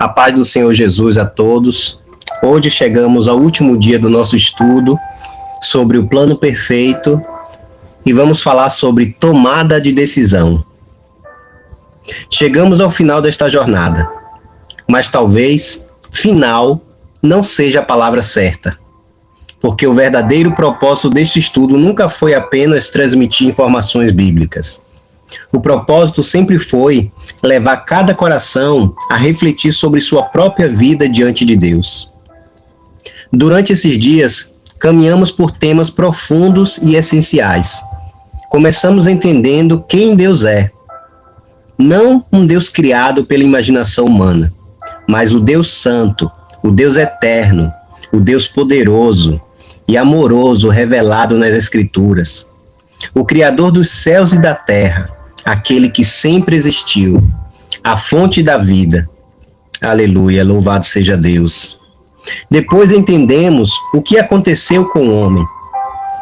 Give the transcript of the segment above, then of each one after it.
A paz do Senhor Jesus a todos. Hoje chegamos ao último dia do nosso estudo sobre o plano perfeito e vamos falar sobre tomada de decisão. Chegamos ao final desta jornada, mas talvez final não seja a palavra certa, porque o verdadeiro propósito deste estudo nunca foi apenas transmitir informações bíblicas. O propósito sempre foi levar cada coração a refletir sobre sua própria vida diante de Deus. Durante esses dias, caminhamos por temas profundos e essenciais. Começamos entendendo quem Deus é. Não um Deus criado pela imaginação humana, mas o Deus Santo, o Deus Eterno, o Deus Poderoso e Amoroso revelado nas Escrituras. O Criador dos céus e da terra, aquele que sempre existiu, a fonte da vida. Aleluia, louvado seja Deus. Depois entendemos o que aconteceu com o homem.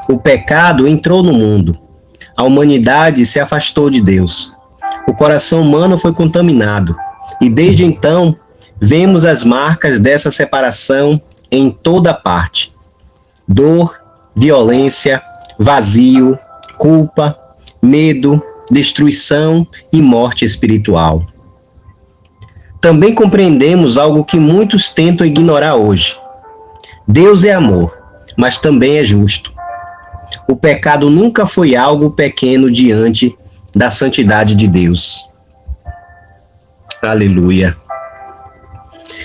O pecado entrou no mundo. A humanidade se afastou de Deus. O coração humano foi contaminado. E desde então, vemos as marcas dessa separação em toda parte. Dor, violência, vazio, culpa, medo, destruição e morte espiritual. Também compreendemos algo que muitos tentam ignorar hoje. Deus é amor, mas também é justo. O pecado nunca foi algo pequeno diante da santidade de Deus. Aleluia.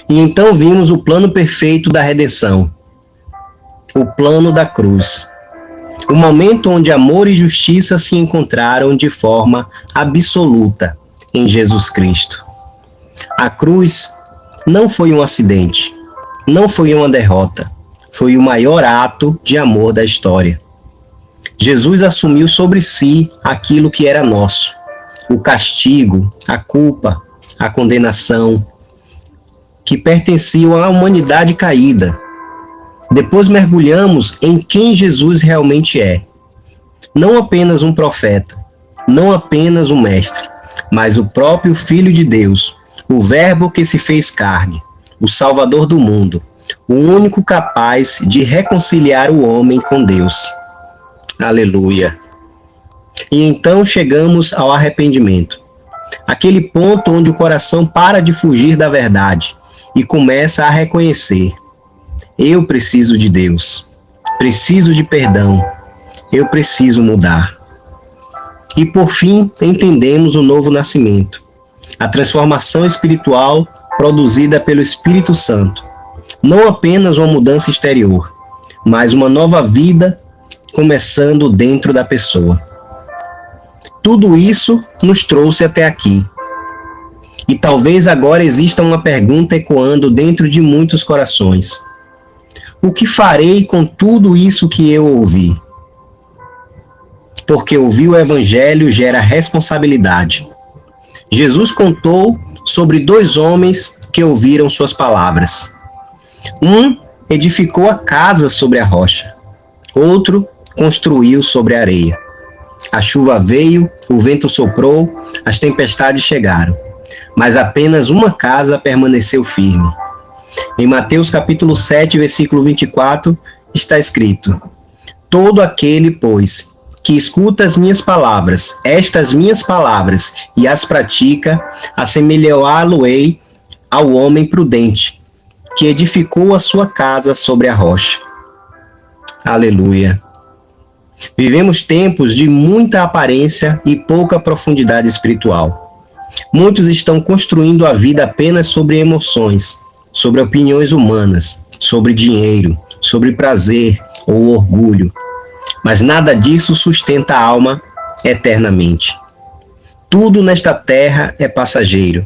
E então vimos o plano perfeito da redenção, o plano da cruz. O momento onde amor e justiça se encontraram de forma absoluta em Jesus Cristo. A cruz não foi um acidente, não foi uma derrota, foi o maior ato de amor da história. Jesus assumiu sobre si aquilo que era nosso, o castigo, a culpa, a condenação, que pertenciam à humanidade caída. Depois mergulhamos em quem Jesus realmente é. Não apenas um profeta, não apenas um mestre, mas o próprio Filho de Deus, o Verbo que se fez carne, o Salvador do mundo, o único capaz de reconciliar o homem com Deus. Aleluia. E então chegamos ao arrependimento, aquele ponto onde o coração para de fugir da verdade e começa a reconhecer: eu preciso de Deus, preciso de perdão, eu preciso mudar. E por fim, entendemos o novo nascimento, a transformação espiritual produzida pelo Espírito Santo. Não apenas uma mudança exterior, mas uma nova vida começando dentro da pessoa. Tudo isso nos trouxe até aqui. E talvez agora exista uma pergunta ecoando dentro de muitos corações: o que farei com tudo isso que eu ouvi? Porque ouvir o Evangelho gera responsabilidade. Jesus contou sobre 2 homens que ouviram suas palavras. Um edificou a casa sobre a rocha. Outro construiu sobre a areia. A chuva veio, o vento soprou, as tempestades chegaram. Mas apenas uma casa permaneceu firme. Em Mateus capítulo 7, versículo 24, está escrito: todo aquele, pois, que escuta as minhas palavras, estas minhas palavras, e as pratica, assemelhá-lo-ei ao homem prudente, que edificou a sua casa sobre a rocha. Aleluia. Vivemos tempos de muita aparência e pouca profundidade espiritual. Muitos estão construindo a vida apenas sobre emoções, sobre opiniões humanas, sobre dinheiro, sobre prazer ou orgulho. Mas nada disso sustenta a alma eternamente. Tudo nesta terra é passageiro.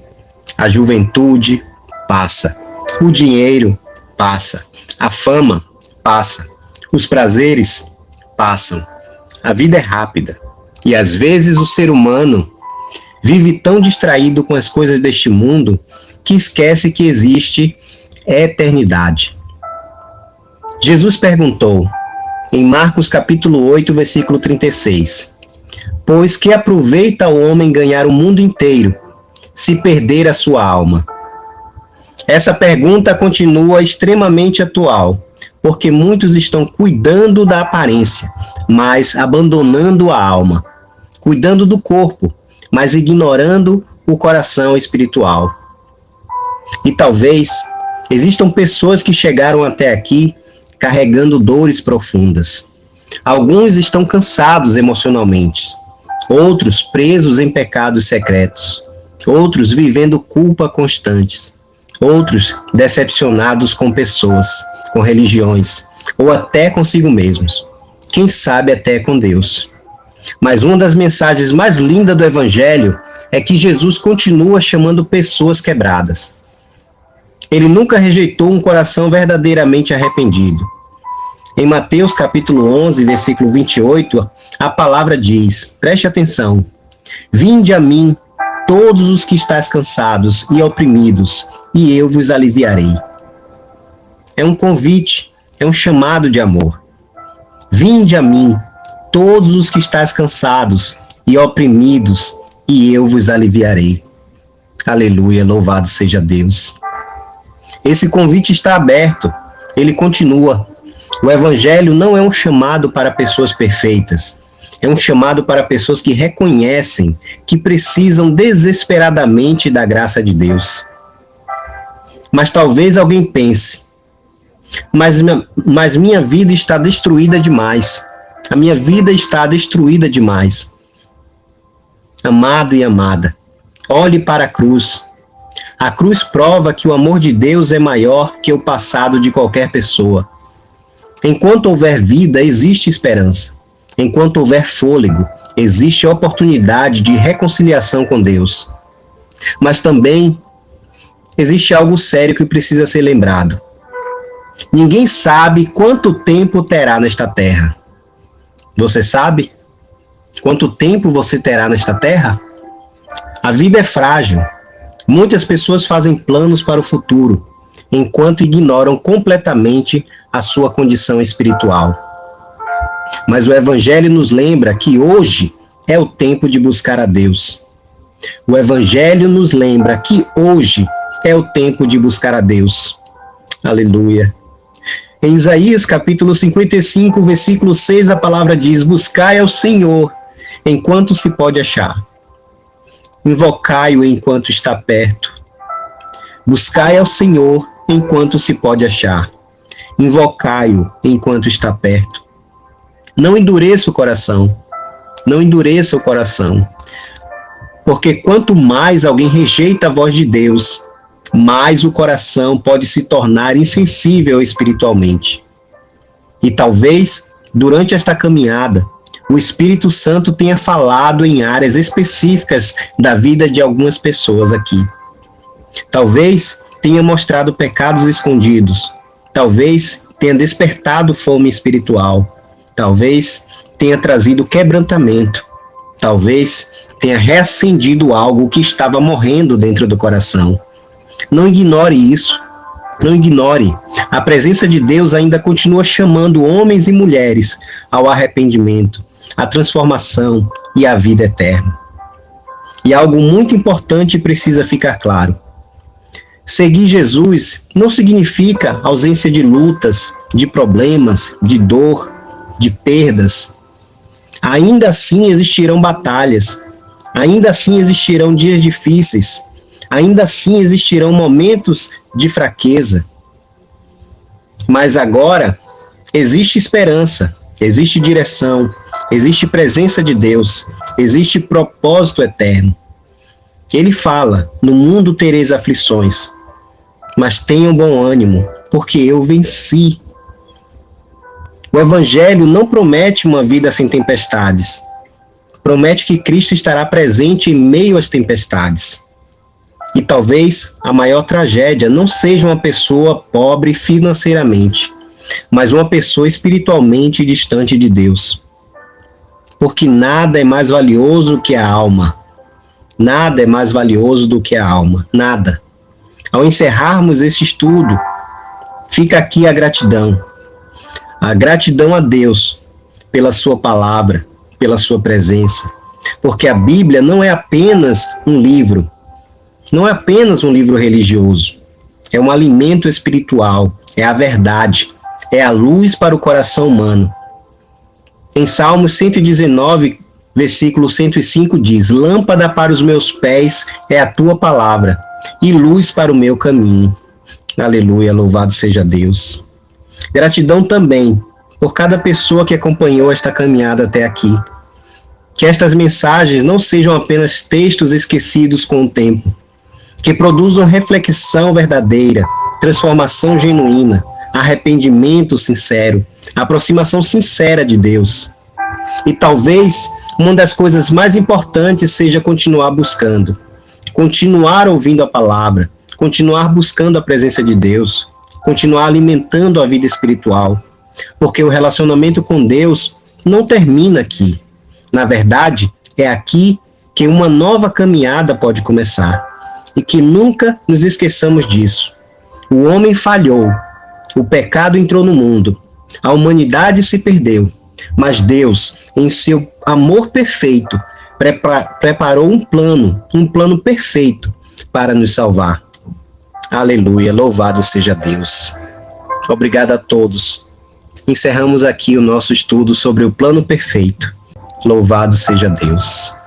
A juventude passa. O dinheiro passa. A fama passa. Os prazeres passam. A vida é rápida. E às vezes o ser humano vive tão distraído com as coisas deste mundo que esquece que existe eternidade. Jesus perguntou, em Marcos capítulo 8, versículo 36, pois que aproveita o homem ganhar o mundo inteiro, se perder a sua alma? Essa pergunta continua extremamente atual, porque muitos estão cuidando da aparência, mas abandonando a alma, cuidando do corpo, mas ignorando o coração espiritual. E talvez existam pessoas que chegaram até aqui carregando dores profundas. Alguns estão cansados emocionalmente, outros presos em pecados secretos, outros vivendo culpa constantes, outros decepcionados com pessoas, com religiões, ou até consigo mesmos. Quem sabe até com Deus. Mas uma das mensagens mais lindas do Evangelho é que Jesus continua chamando pessoas quebradas. Ele nunca rejeitou um coração verdadeiramente arrependido. Em Mateus capítulo 11, versículo 28, a palavra diz, preste atenção, vinde a mim, todos os que estáis cansados e oprimidos, e eu vos aliviarei. É um convite, é um chamado de amor. Vinde a mim, todos os que estáis cansados e oprimidos, e eu vos aliviarei. Aleluia, louvado seja Deus. Esse convite está aberto, ele continua. O Evangelho não é um chamado para pessoas perfeitas, é um chamado para pessoas que reconhecem que precisam desesperadamente da graça de Deus. Mas talvez alguém pense, mas minha vida está destruída demais. A minha vida está destruída demais. Amado e amada, olhe para a cruz. A cruz prova que o amor de Deus é maior que o passado de qualquer pessoa. Enquanto houver vida, existe esperança. Enquanto houver fôlego, existe oportunidade de reconciliação com Deus. Mas também existe algo sério que precisa ser lembrado. Ninguém sabe quanto tempo terá nesta terra. Você sabe quanto tempo você terá nesta terra? A vida é frágil. Muitas pessoas fazem planos para o futuro, enquanto ignoram completamente a sua condição espiritual. Mas o Evangelho nos lembra que hoje é o tempo de buscar a Deus. O Evangelho nos lembra que hoje é o tempo de buscar a Deus. Aleluia. Em Isaías capítulo 55, versículo 6, a palavra diz, buscai ao Senhor enquanto se pode achar. Invocai-o enquanto está perto. Buscai ao Senhor enquanto se pode achar. Invocai-o enquanto está perto. Não endureça o coração. Não endureça o coração. Porque quanto mais alguém rejeita a voz de Deus, mais o coração pode se tornar insensível espiritualmente. E talvez, durante esta caminhada, o Espírito Santo tenha falado em áreas específicas da vida de algumas pessoas aqui. Talvez tenha mostrado pecados escondidos. Talvez tenha despertado fome espiritual. Talvez tenha trazido quebrantamento. Talvez tenha reacendido algo que estava morrendo dentro do coração. Não ignore isso. Não ignore. A presença de Deus ainda continua chamando homens e mulheres ao arrependimento, à transformação e à vida eterna. E algo muito importante precisa ficar claro. Seguir Jesus não significa ausência de lutas, de problemas, de dor, de perdas. Ainda assim existirão batalhas. Ainda assim existirão dias difíceis. Ainda assim existirão momentos de fraqueza. Mas agora existe esperança, existe direção, existe presença de Deus, existe propósito eterno. Ele fala, no mundo tereis aflições, mas tenham bom ânimo, porque eu venci. O Evangelho não promete uma vida sem tempestades. Promete que Cristo estará presente em meio às tempestades. E talvez a maior tragédia não seja uma pessoa pobre financeiramente, mas uma pessoa espiritualmente distante de Deus. Porque nada é mais valioso que a alma. Nada é mais valioso do que a alma. Nada. Ao encerrarmos esse estudo, fica aqui a gratidão. A gratidão a Deus pela sua palavra, pela sua presença. Porque a Bíblia não é apenas um livro. Não é apenas um livro religioso. é um alimento espiritual, é a verdade, é a luz para o coração humano. Em Salmos 119, versículo 105 diz: Lâmpada para os meus pés é a tua palavra, e luz para o meu caminho. Aleluia, louvado seja Deus. Gratidão também por cada pessoa que acompanhou esta caminhada até aqui. Que estas mensagens não sejam apenas textos esquecidos com o tempo, que produzam reflexão verdadeira, transformação genuína, arrependimento sincero, aproximação sincera de Deus. E talvez uma das coisas mais importantes seja continuar buscando, continuar ouvindo a palavra, continuar buscando a presença de Deus, continuar alimentando a vida espiritual, porque o relacionamento com Deus não termina aqui. Na verdade, é aqui que uma nova caminhada pode começar. E que nunca nos esqueçamos disso. O homem falhou, o pecado entrou no mundo, a humanidade se perdeu, mas Deus, em seu amor perfeito, preparou um plano perfeito para nos salvar. Aleluia, louvado seja Deus. Obrigado a todos. Encerramos aqui o nosso estudo sobre o plano perfeito. Louvado seja Deus.